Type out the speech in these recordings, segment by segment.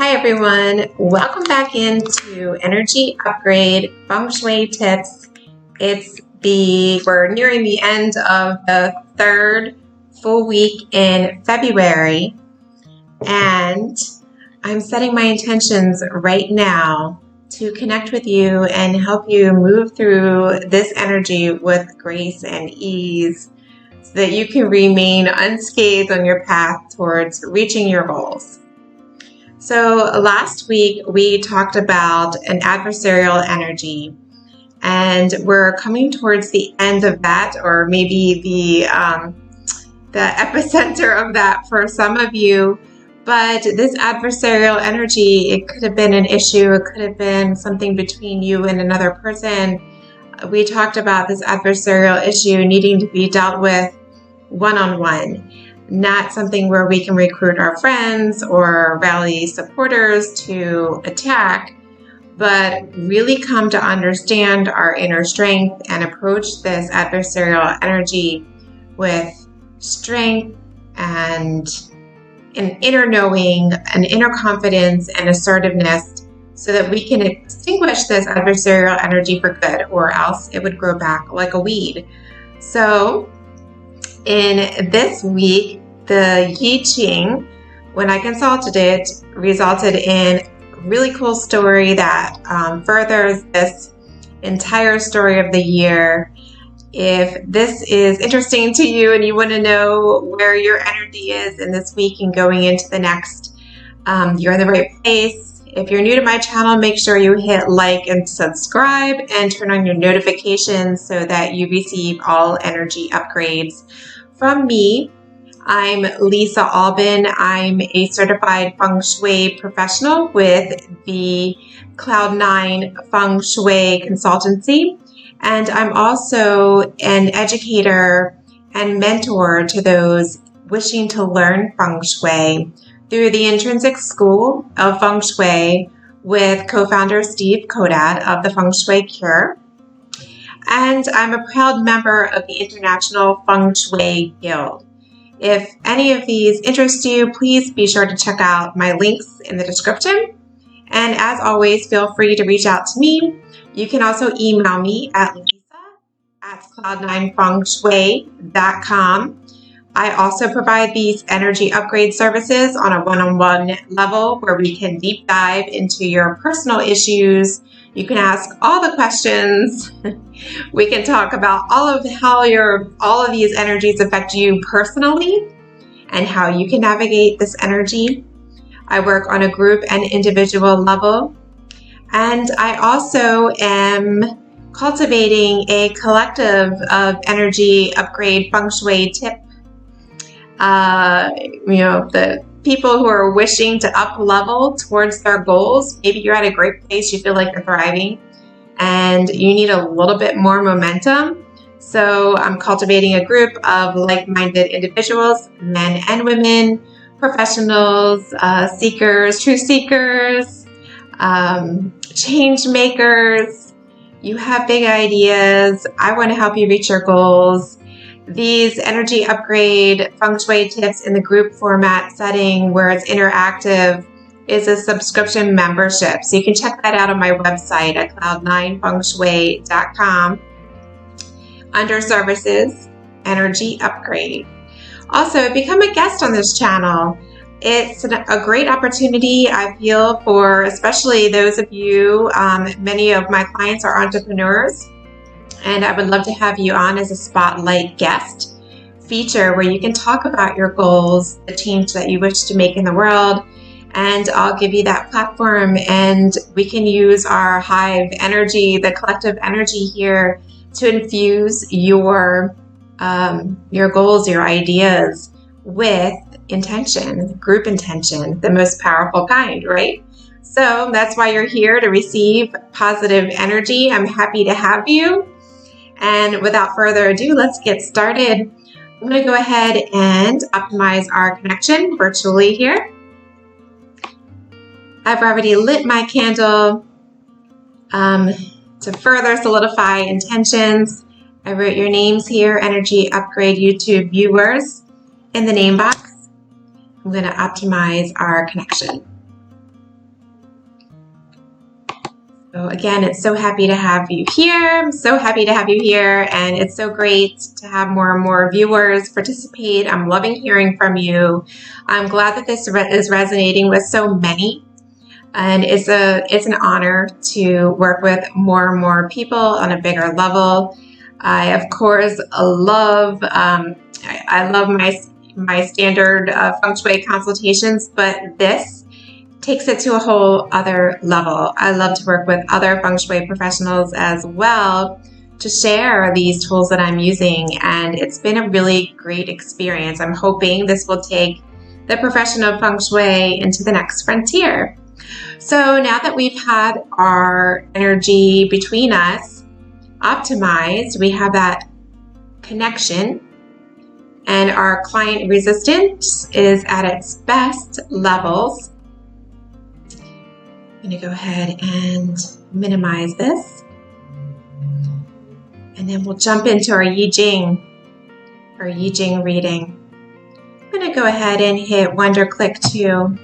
Hi everyone, welcome back into Energy Upgrade Feng Shui Tips. We're nearing the end of the third full week in February, and I'm setting my intentions right now to connect with you and help you move through this energy with grace and ease so that you can remain unscathed on your path towards reaching your goals. So last week we talked about an adversarial energy, and we're coming towards the end of that, or maybe the epicenter of that for some of you. But this adversarial energy, it could have been an issue, it could have been something between you and another person. We talked about this adversarial issue needing to be dealt with one-on-one. Not something where we can recruit our friends or rally supporters to attack, but really come to understand our inner strength and approach this adversarial energy with strength and an inner knowing, an inner confidence and assertiveness so that we can extinguish this adversarial energy for good, or else it would grow back like a weed. So in this week, the I-Ching, when I consulted it, resulted in a really cool story that furthers this entire story of the year. If this is interesting to you and you want to know where your energy is in this week and going into the next, you're in the right place. If you're new to my channel, make sure you hit like and subscribe and turn on your notifications so that you receive all energy upgrades from me. I'm Lisa Albin. I'm a certified Feng Shui professional with the Cloud9 Feng Shui consultancy, and I'm also an educator and mentor to those wishing to learn Feng Shui through the Intrinsic School of Feng Shui with co-founder Steve Kodad of the Feng Shui Cure. And I'm a proud member of the International Feng Shui Guild. If any of these interest you, please be sure to check out my links in the description. And as always, feel free to reach out to me. You can also email me at lisa@cloud9fengshui.com. I also provide these energy upgrade services on a one-on-one level where we can deep dive into your personal issues. You can ask all the questions. We can talk about all of these energies affect you personally and how you can navigate this energy. I work on a group and individual level. And I also am cultivating a collective of energy upgrade Feng Shui tip. The people who are wishing to up level towards their goals. Maybe you're at a great place, you feel like you're thriving, and you need a little bit more momentum. So I'm cultivating a group of like-minded individuals, men and women, professionals, seekers, truth seekers, change makers. You have big ideas. I want to help you reach your goals. These energy upgrade Feng Shui tips in the group format setting where it's interactive is a subscription membership. So you can check that out on my website at cloud9fengshui.com under services, energy upgrade. Also, become a guest on this channel. It's a great opportunity, I feel, for especially those of you, many of my clients are entrepreneurs, and I would love to have you on as a spotlight guest feature where you can talk about your goals, the change that you wish to make in the world, and I'll give you that platform, and we can use our hive energy, the collective energy here, to infuse your goals, your ideas with intention, group intention, the most powerful kind, right? So that's why you're here, to receive positive energy. I'm happy to have you. And without further ado, let's get started. I'm going to go ahead and optimize our connection virtually here. I've already lit my candle to further solidify intentions. I wrote your names here, Energy Upgrade YouTube viewers, in the name box. I'm going to optimize our connection. So again, it's so happy to have you here. I'm so happy to have you here, and it's so great to have more and more viewers participate. I'm loving hearing from you. I'm glad that this is resonating with so many, and it's an honor to work with more and more people on a bigger level. I of course love I love my standard Feng Shui consultations, but this takes it to a whole other level. I love to work with other Feng Shui professionals as well to share these tools that I'm using, and it's been a really great experience. I'm hoping this will take the profession of Feng Shui into the next frontier. So now that we've had our energy between us optimized, we have that connection, and our client resistance is at its best levels. I'm going to go ahead and minimize this, and then we'll jump into our I-Ching reading. I'm going to go ahead and hit Wonder Click 2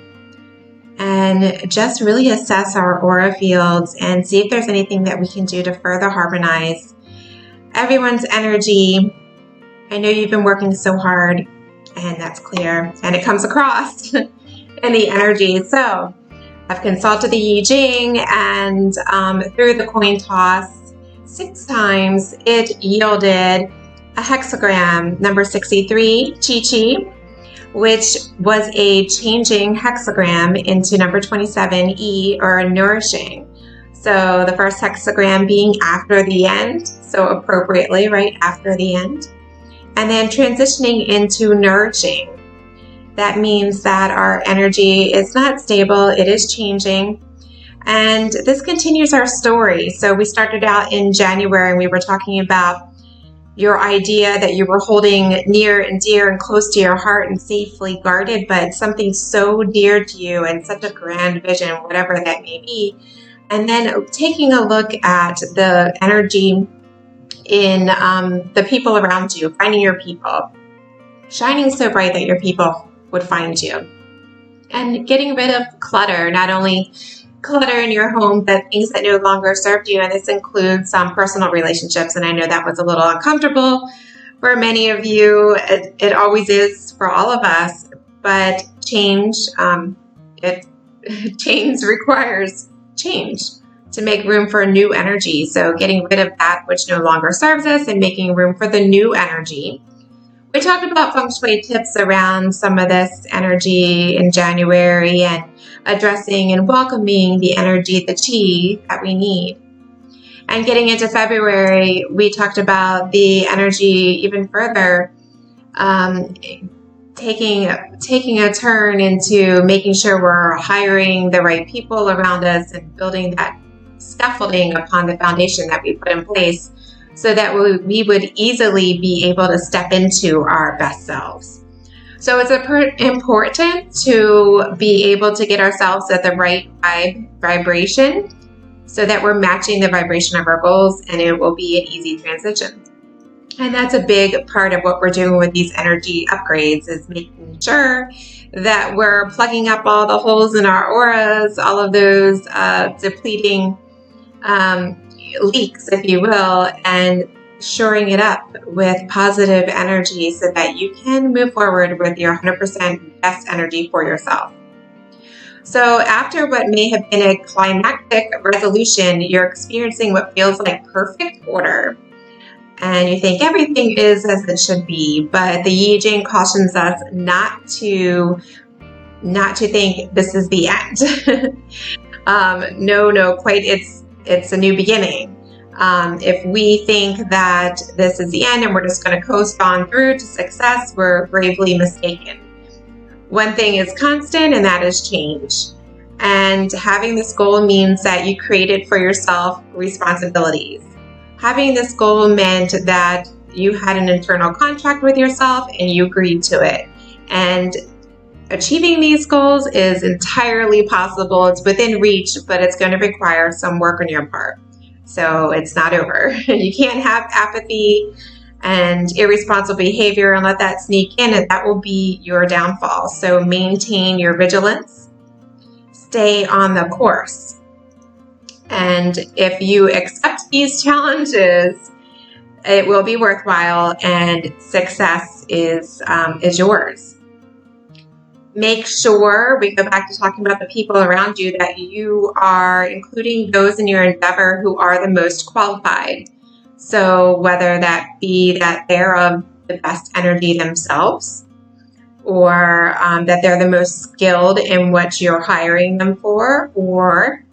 and just really assess our aura fields and see if there's anything that we can do to further harmonize everyone's energy. I know you've been working so hard, and that's clear, and it comes across in the energy. So I've consulted the I-Ching, and through the coin toss 6 times, it yielded a hexagram, number 63, Chi-Chi, which was a changing hexagram into number 27, E, or Nourishing. So the first hexagram being after the end, so appropriately right after the end, and then transitioning into Nourishing. That means that our energy is not stable, it is changing. And this continues our story. So we started out in January, and we were talking about your idea that you were holding near and dear and close to your heart and safely guarded, but something so dear to you and such a grand vision, whatever that may be. And then taking a look at the energy in the people around you, finding your people, shining so bright that your people would find you, and getting rid of clutter, not only clutter in your home, but things that no longer served you. And this includes some personal relationships. And I know that was a little uncomfortable for many of you. It always is for all of us, but change, change requires change to make room for new energy. So getting rid of that which no longer serves us and making room for the new energy. We talked about Feng Shui tips around some of this energy in January, and addressing and welcoming the energy, the Qi that we need. And getting into February, we talked about the energy even further, taking a turn into making sure we're hiring the right people around us and building that scaffolding upon the foundation that we put in place, so that we would easily be able to step into our best selves. So it's important to be able to get ourselves at the right vibration, so that we're matching the vibration of our goals, and it will be an easy transition. And that's a big part of what we're doing with these energy upgrades, is making sure that we're plugging up all the holes in our auras, all of those depleting leaks, if you will, and shoring it up with positive energy so that you can move forward with your 100% best energy for yourself. So after what may have been a climactic resolution, you're experiencing what feels like perfect order. And you think everything is as it should be, but the I-Ching cautions us not to think this is the end. No, quite. It's a new beginning. If we think that this is the end and we're just going to coast on through to success, we're gravely mistaken. One thing is constant, and that is change. And having this goal means that you created for yourself responsibilities. Having this goal meant that you had an internal contract with yourself and you agreed to it. And achieving these goals is entirely possible. It's within reach, but it's going to require some work on your part. So it's not over. You can't have apathy and irresponsible behavior and let that sneak in, and that will be your downfall. So maintain your vigilance. Stay on the course. And if you accept these challenges, it will be worthwhile and success is yours. Make sure, we go back to talking about the people around you, that you are including those in your endeavor who are the most qualified. So whether that be that they're of the best energy themselves, or that they're the most skilled in what you're hiring them for, or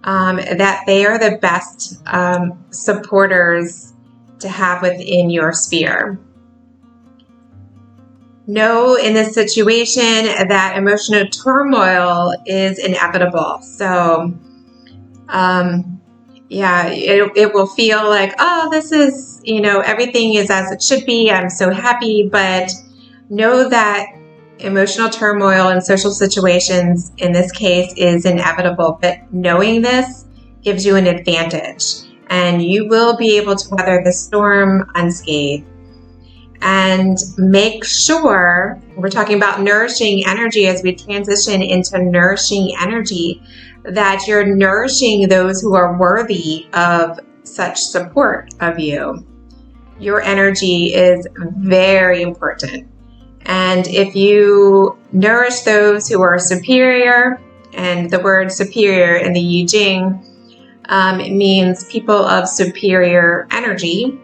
that they are the best supporters to have within your sphere. Know in this situation that emotional turmoil is inevitable. So, it will feel like, oh, this is, everything is as it should be. I'm so happy. But know that emotional turmoil in social situations, in this case, is inevitable. But knowing this gives you an advantage, and you will be able to weather the storm unscathed. And make sure, we're talking about nourishing energy as we transition into nourishing energy, that you're nourishing those who are worthy of such support of you. Your energy is very important. And if you nourish those who are superior, and the word superior in the I-Ching, it means people of superior energy,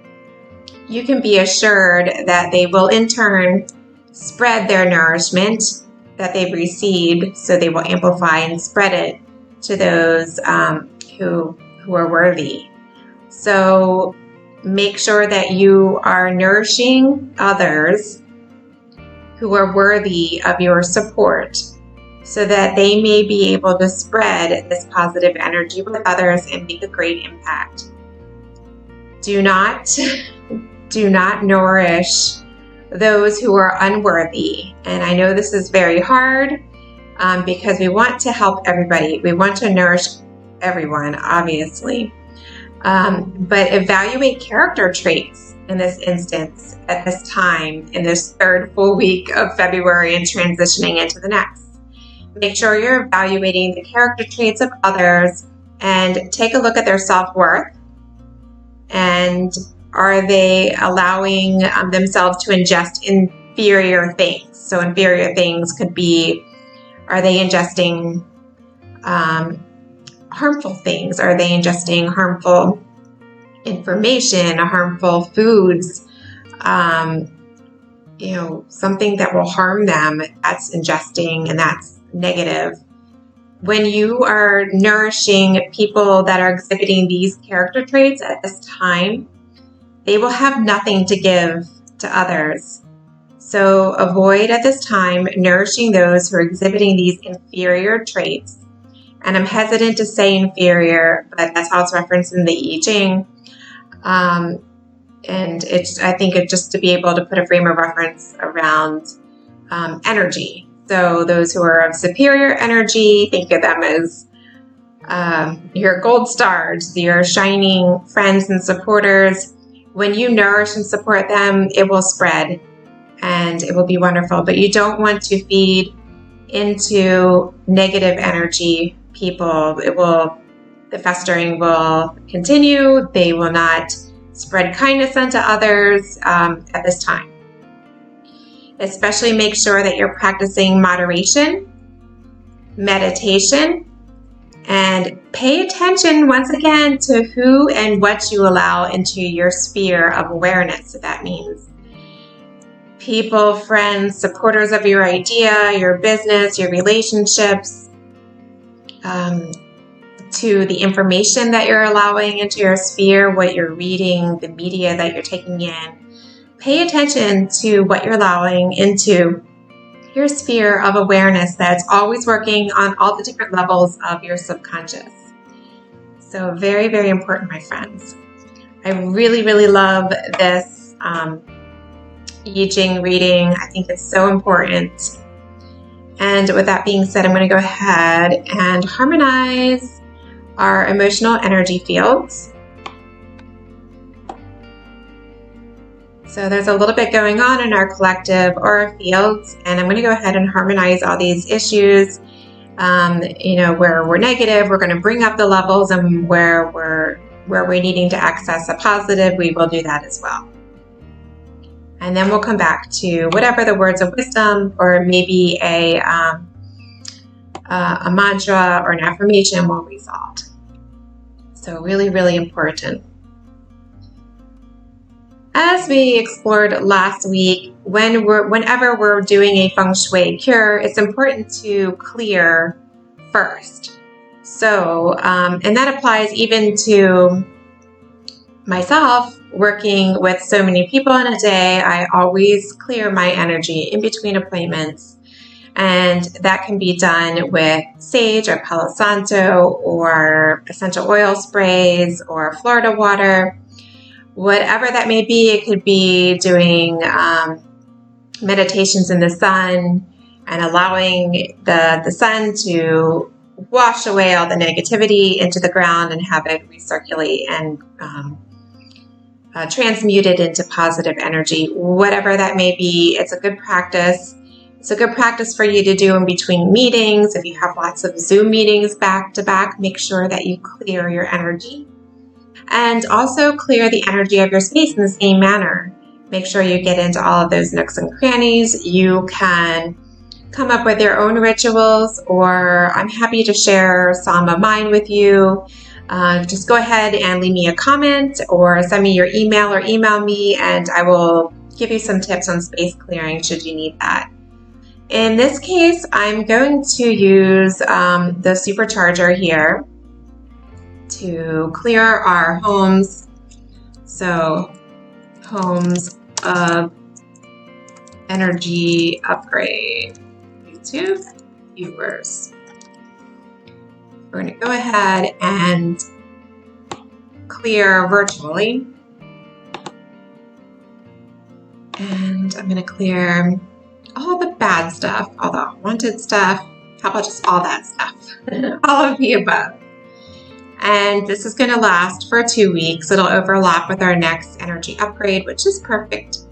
you can be assured that they will in turn spread their nourishment that they've received, so they will amplify and spread it to those who are worthy. So make sure that you are nourishing others who are worthy of your support, so that they may be able to spread this positive energy with others and make a great impact. Do not nourish those who are unworthy. And I know this is very hard because we want to help everybody. We want to nourish everyone, obviously. But evaluate character traits in this instance at this time, in this third full week of February and transitioning into the next. Make sure you're evaluating the character traits of others and take a look at their self-worth. And are they allowing themselves to ingest inferior things? So inferior things could be, are they ingesting harmful things? Are they ingesting harmful information, harmful foods, something that will harm them? That's ingesting, and that's negative. When you are nourishing people that are exhibiting these character traits at this time, they will have nothing to give to others. So avoid at this time nourishing those who are exhibiting these inferior traits. And I'm hesitant to say inferior, but that's how it's referenced in the I-Ching. And I think it's just to be able to put a frame of reference around energy. So those who are of superior energy, think of them as your gold stars, your shining friends and supporters. When you nourish and support them, it will spread and it will be wonderful. But you don't want to feed into negative energy people. The festering will continue. They will not spread kindness unto others at this time. Especially make sure that you're practicing moderation, meditation, and pay attention once again to who and what you allow into your sphere of awareness. So that means people, friends, supporters of your idea, your business, your relationships, to the information that you're allowing into your sphere, what you're reading, the media that you're taking in. Pay attention to what you're allowing into your sphere of awareness that's always working on all the different levels of your subconscious. So very, very important, my friends. I really, really love this I-Ching reading. I think it's so important. And with that being said, I'm going to go ahead and harmonize our emotional energy fields. So there's a little bit going on in our collective aura fields, and I'm going to go ahead and harmonize all these issues Where we're negative, we're going to bring up the levels, and where we're needing to access a positive, we will do that as well. And then we'll come back to whatever the words of wisdom, or maybe a mantra or an affirmation will result. So really, really important. As we explored last week, whenever we're doing a Feng Shui cure, it's important to clear first. So, and that applies even to myself, working with so many people in a day. I always clear my energy in between appointments. And that can be done with sage or Palo Santo or essential oil sprays or Florida water. Whatever that may be, it could be doing meditations in the sun and allowing the sun to wash away all the negativity into the ground and have it recirculate and transmute it into positive energy. Whatever that may be, it's a good practice. It's a good practice for you to do in between meetings. If you have lots of Zoom meetings back to back, make sure that you clear your energy. And also clear the energy of your space in the same manner. Make sure you get into all of those nooks and crannies. You can come up with your own rituals, or I'm happy to share some of mine with you. Just go ahead and leave me a comment or send me your email or email me, and I will give you some tips on space clearing should you need that. In this case, I'm going to use the supercharger here to clear our homes. So, homes of energy upgrade. YouTube viewers. We're going to go ahead and clear virtually. And I'm going to clear all the bad stuff, all the unwanted stuff. How about just all that stuff? All of the above. And this is going to last for 2 weeks. It'll overlap with our next energy upgrade, which is perfect. So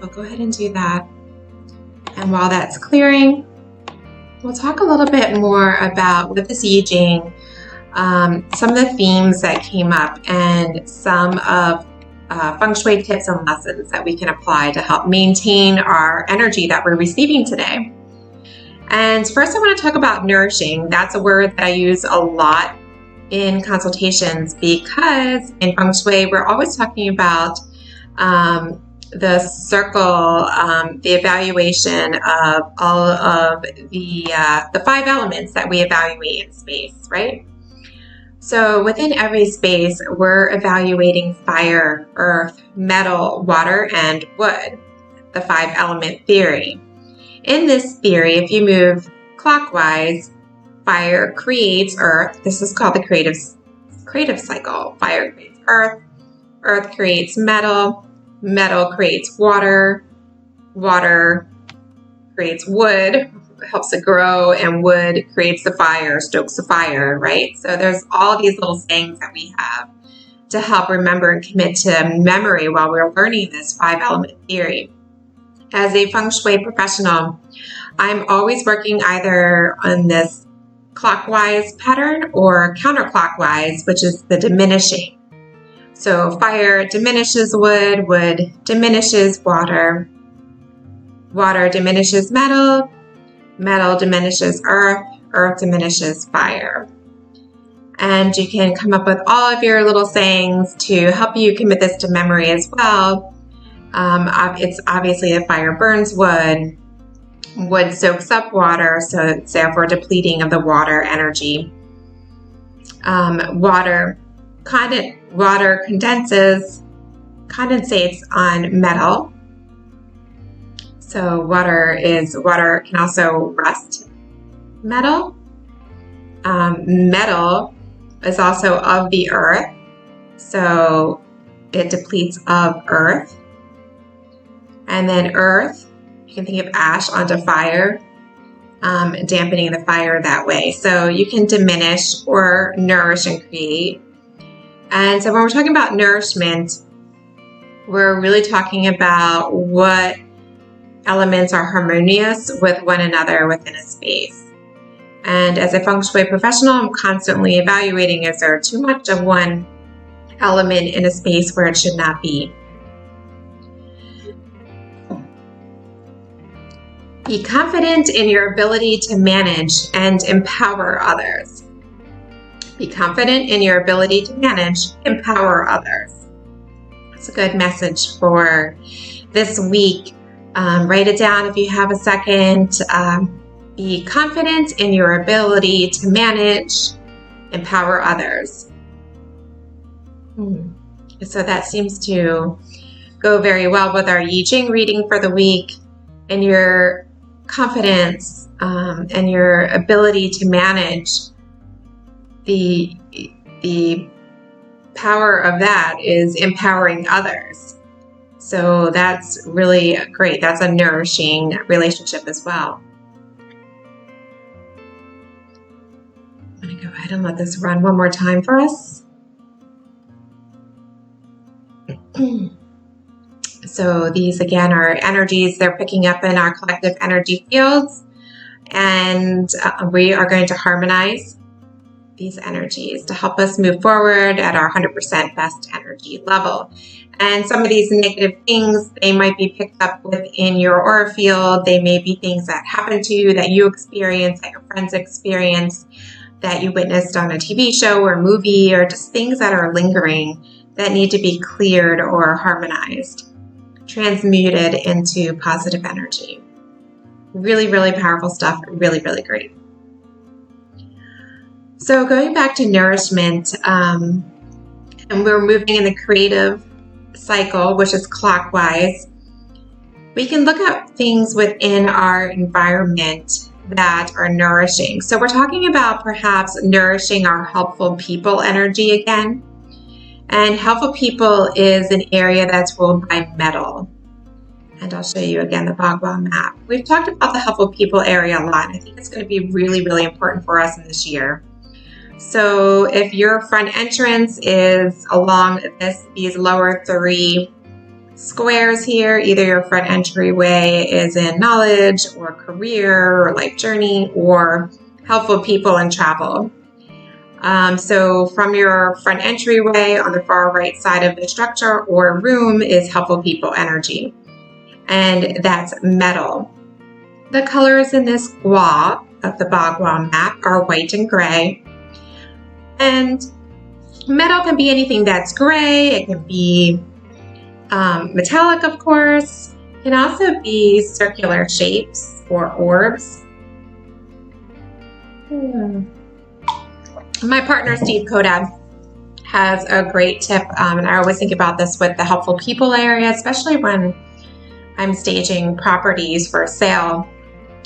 we'll go ahead and do that. And while that's clearing, we'll talk a little bit more about, with this I-Ching, some of the themes that came up and some of Feng Shui tips and lessons that we can apply to help maintain our energy that we're receiving today. And first I want to talk about nourishing. That's a word that I use a lot in consultations, because in Feng Shui we're always talking about the circle, the evaluation of all of the 5 elements that we evaluate in space, right? So within every space, we're evaluating fire, earth, metal, water, and wood, the 5 element theory. In this theory, if you move clockwise, fire creates earth. This is called the creative cycle. Fire creates earth, earth creates metal, metal creates water, water creates wood, helps it grow, and wood creates the fire, stokes the fire, right? So there's all these little sayings that we have to help remember and commit to memory while we're learning this 5 element theory. As a Feng Shui professional, I'm always working either on this clockwise pattern or counterclockwise, which is the diminishing. So fire diminishes wood, wood diminishes water, water diminishes metal, metal diminishes earth, earth diminishes fire. And you can come up with all of your little sayings to help you commit this to memory as well. It's obviously the fire burns wood, wood soaks up water, so it's therefore depleting of the water energy. Water condensates on metal. So water can also rust metal. Metal is also of the earth, so it depletes of earth. And then earth, you can think of ash onto fire, dampening the fire that way. So you can diminish or nourish and create. And so when we're talking about nourishment, we're really talking about what elements are harmonious with one another within a space. And as a Feng Shui professional, I'm constantly evaluating, is there too much of one element in a space where it should not be? Be confident in your ability to manage and empower others. Be confident in your ability to manage, empower others. That's a good message for this week. Write it down if you have a second. Be confident in your ability to manage, empower others. So that seems to go very well with our I-Ching reading for the week. And your confidence and your ability to manage, the power of that is empowering others. So that's really great. That's a nourishing relationship as well. I'm going to go ahead and let this run one more time for us. So these again are energies they're picking up in our collective energy fields, and we are going to harmonize these energies to help us move forward at our 100% best energy level. And some of these negative things, they might be picked up within your aura field. They may be things that happen to you, that you experience, that your friends experience, that you witnessed on a TV show or movie, or just things that are lingering that need to be cleared or harmonized, transmuted into positive energy. Really, really powerful stuff. Really, really great. So going back to nourishment, and we're moving in the creative cycle, which is clockwise, we can look at things within our environment that are nourishing. So we're talking about perhaps nourishing our helpful people energy again. And helpful people is an area that's ruled by metal. And I'll show you again the Bagua map. We've talked about the helpful people area a lot, and I think it's going to be really, really important for us in this year. So if your front entrance is along these lower 3 squares here, either your front entryway is in knowledge or career or life journey or helpful people and travel. So from your front entryway on the far right side of the structure or room is helpful people energy. And that's metal. The colors in this gua of the Bagua map are white and gray. And metal can be anything that's gray. It can be metallic, of course. It can also be circular shapes or orbs. My partner, Steve Kodad, has a great tip, and I always think about this with the helpful people area, especially when I'm staging properties for sale.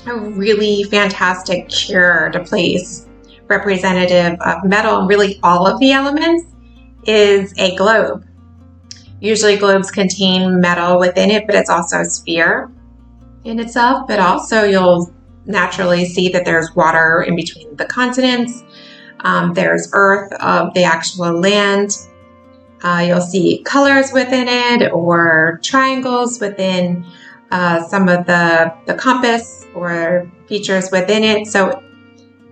A really fantastic cure to place representative of metal and really all of the elements is a globe. Usually globes contain metal within it, but it's also a sphere in itself. But also you'll naturally see that there's water in between the continents. There's earth of the actual land. You'll see colors within it or triangles within some of the compass or features within it. So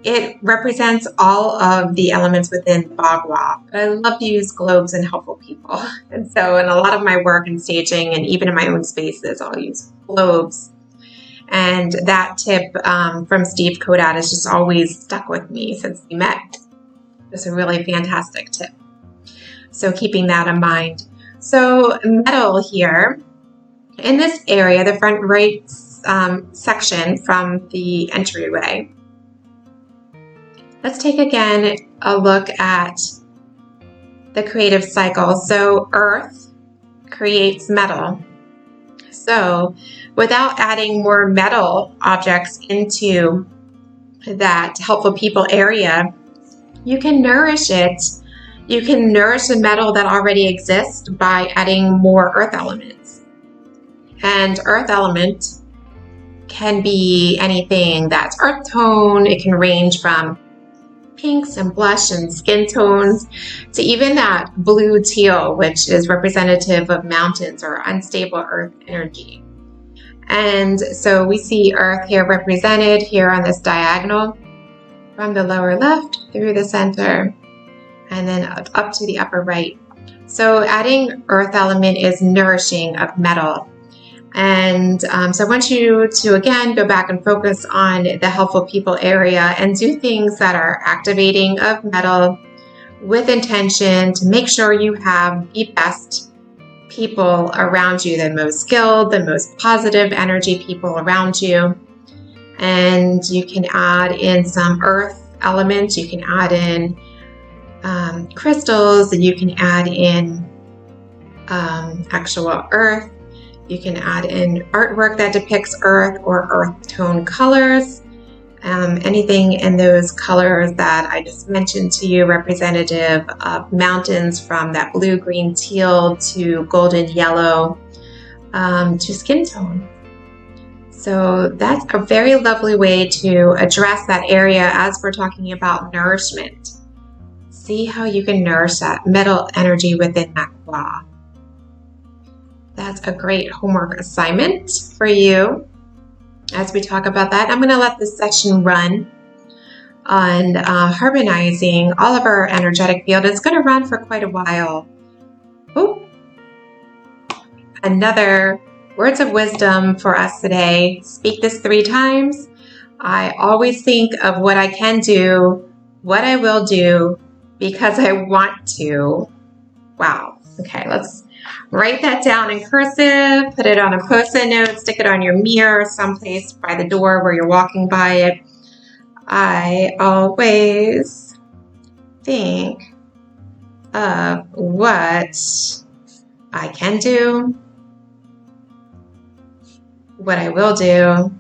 it represents all of the elements within Bagua. But I love to use globes and helpful people. And so in a lot of my work in staging and even in my own spaces, I'll use globes. And that tip from Steve Kodad has just always stuck with me since we met. It's a really fantastic tip. So keeping that in mind. So metal here, in this area, the front right section from the entryway. Let's take again a look at the creative cycle. So earth creates metal. So without adding more metal objects into that helpful people area, you can nourish it. You can nourish the metal that already exists by adding more earth elements. And earth element can be anything that's earth tone. It can range from pinks and blush and skin tones to even that blue teal, which is representative of mountains or unstable earth energy. And so we see earth here represented here on this diagonal. from the lower left through the center and then up to the upper right. So adding earth element is nourishing of metal. And so I want you to, again, go back and focus on the helpful people area and do things that are activating of metal with intention to make sure you have the best people around you, the most skilled, the most positive energy people around you. And you can add in some earth elements, you can add in crystals, and you can add in actual earth. You can add in artwork that depicts earth or earth tone colors. Anything in those colors that I just mentioned to you, representative of mountains from that blue, green, teal to golden yellow to skin tone. So that's a very lovely way to address that area as we're talking about nourishment. See how you can nourish that metal energy within that qua. That's a great homework assignment for you as we talk about that. I'm going to let this session run on harmonizing all of our energetic field. It's going to run for quite a while. Oh, another words of wisdom for us today. Speak this 3 times. I always think of what I can do, what I will do, because I want to. Wow. Okay, let's write that down in cursive, put it on a Post-it note, stick it on your mirror someplace by the door where you're walking by it. I always think of what I can do, what I will do,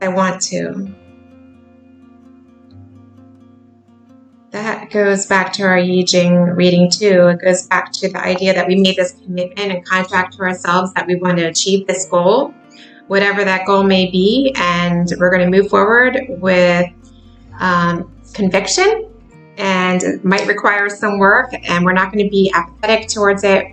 I want to. That goes back to our I-Ching reading too. It goes back to the idea that we made this commitment and contract to ourselves that we want to achieve this goal, whatever that goal may be, and we're going to move forward with conviction, and it might require some work, and we're not going to be apathetic towards it.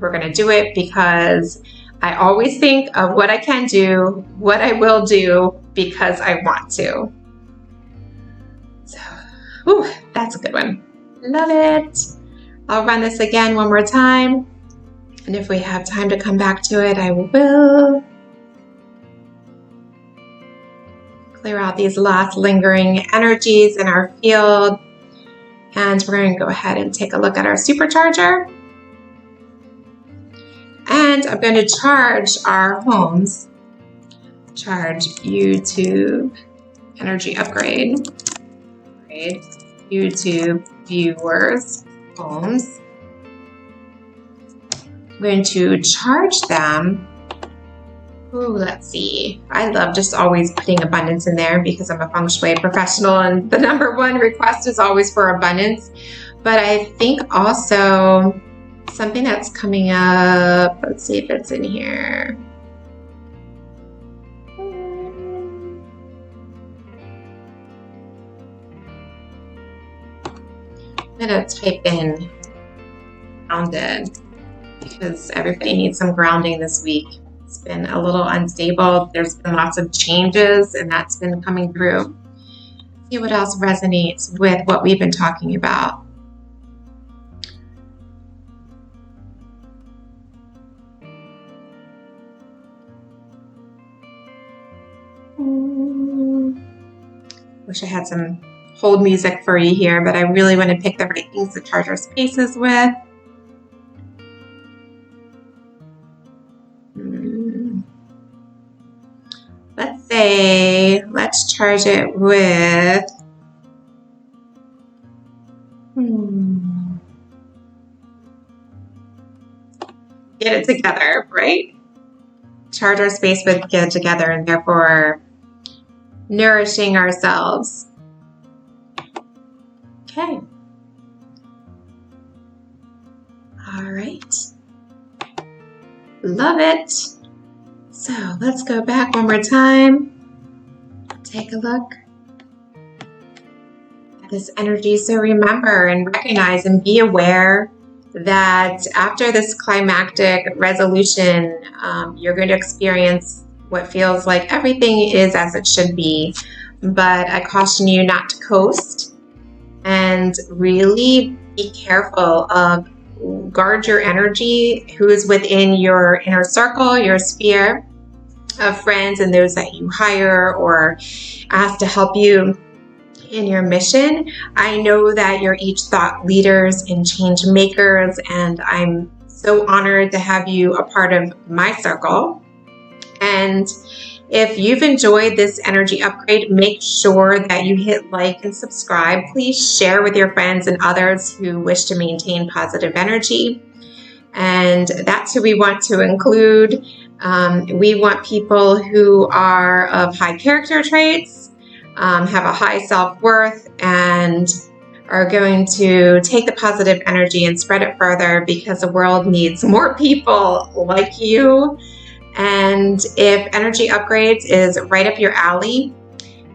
We're going to do it because I always think of what I can do, what I will do, because I want to. So, ooh, that's a good one. Love it. I'll run this again one more time. And if we have time to come back to it, I will. Clear out these last lingering energies in our field. And we're going to go ahead and take a look at our supercharger. And I'm going to charge our homes. Charge YouTube energy upgrade. YouTube viewers homes. I'm going to charge them. Ooh, let's see. I love just always putting abundance in there because I'm a Feng Shui professional and the #1 request is always for abundance. But I think also something that's coming up, let's see if it's in here. I'm going to type in grounded because everybody needs some grounding this week. It's been a little unstable. There's been lots of changes and that's been coming through. See what else resonates with what we've been talking about. Wish I had some hold music for you here, but I really want to pick the right things to charge our spaces with. Let's say, let's charge it with get it together, right? Charge our space with get it together and therefore nourishing ourselves. Okay. All right. Love it. So let's go back one more time. Take a look at this energy. So remember and recognize and be aware that after this climactic resolution, you're going to experience what feels like everything is as it should be. But I caution you not to coast and really be careful of guard your energy, who is within your inner circle, your sphere of friends, and those that you hire or ask to help you in your mission. I know that you're each thought leaders and change makers, and I'm so honored to have you a part of my circle. And if you've enjoyed this energy upgrade, make sure that you hit like and subscribe. Please share with your friends and others who wish to maintain positive energy. And that's who we want to include. We want people who are of high character traits, have a high self-worth, and are going to take the positive energy and spread it further, because the world needs more people like you. And if energy upgrades is right up your alley,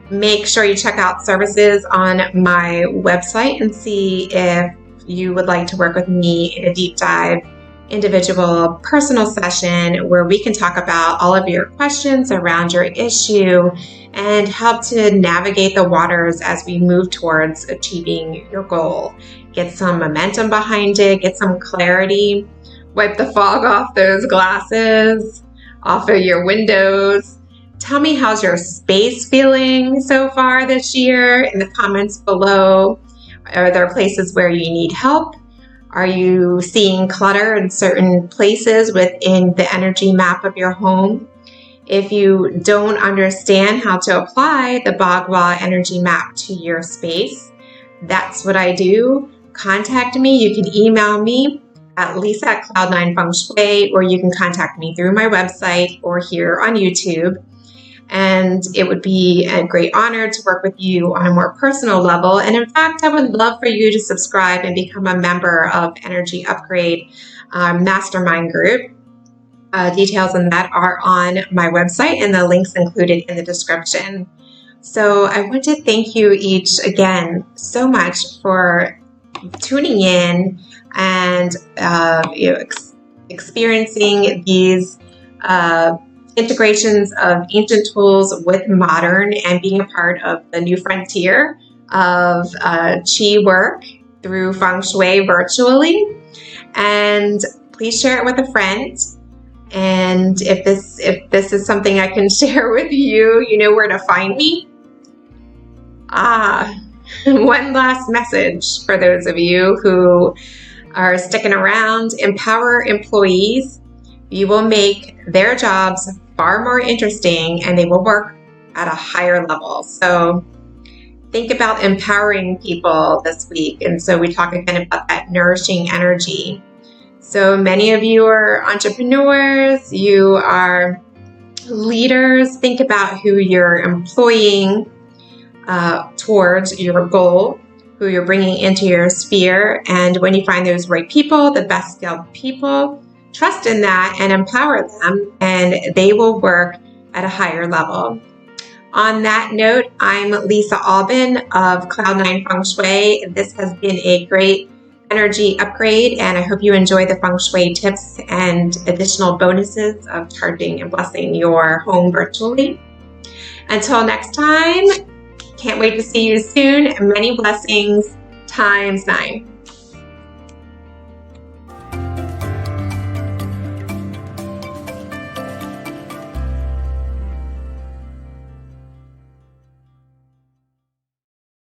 make sure you check out services on my website and see if you would like to work with me in a deep dive, individual, personal session where we can talk about all of your questions around your issue and help to navigate the waters as we move towards achieving your goal. Get some momentum behind it, get some clarity, wipe the fog off those glasses, off of your windows. Tell me, how's your space feeling so far this year in the comments below. Are there places where you need help? Are you seeing clutter in certain places within the energy map of your home? If you don't understand how to apply the Bagua energy map to your space, that's what I do. Contact me. You can email me at Lisa@Cloud9Feng or you can contact me through my website or here on YouTube. And it would be a great honor to work with you on a more personal level. And in fact, I would love for you to subscribe and become a member of Energy Upgrade Mastermind Group. Details on that are on my website and the links included in the description. So I want to thank you each again so much for tuning in and experiencing these integrations of ancient tools with modern, and being a part of the new frontier of Qi work through Feng Shui virtually. And please share it with a friend. And if this is something I can share with you, you know where to find me. One last message for those of you who are sticking around. Empower employees. You will make their jobs far more interesting, and they will work at a higher level. So think about empowering people this week. And so we talk again about that nourishing energy. So many of you are entrepreneurs, you are leaders. Think about who you're employing towards your goal, who you're bringing into your sphere. And when you find those right people, the best skilled people, trust in that and empower them, and they will work at a higher level. On that note, I'm Lisa Albin of Cloud9 Feng Shui. This has been a great energy upgrade, and I hope you enjoy the Feng Shui tips and additional bonuses of charging and blessing your home virtually. Until next time, can't wait to see you soon. Many blessings times 9.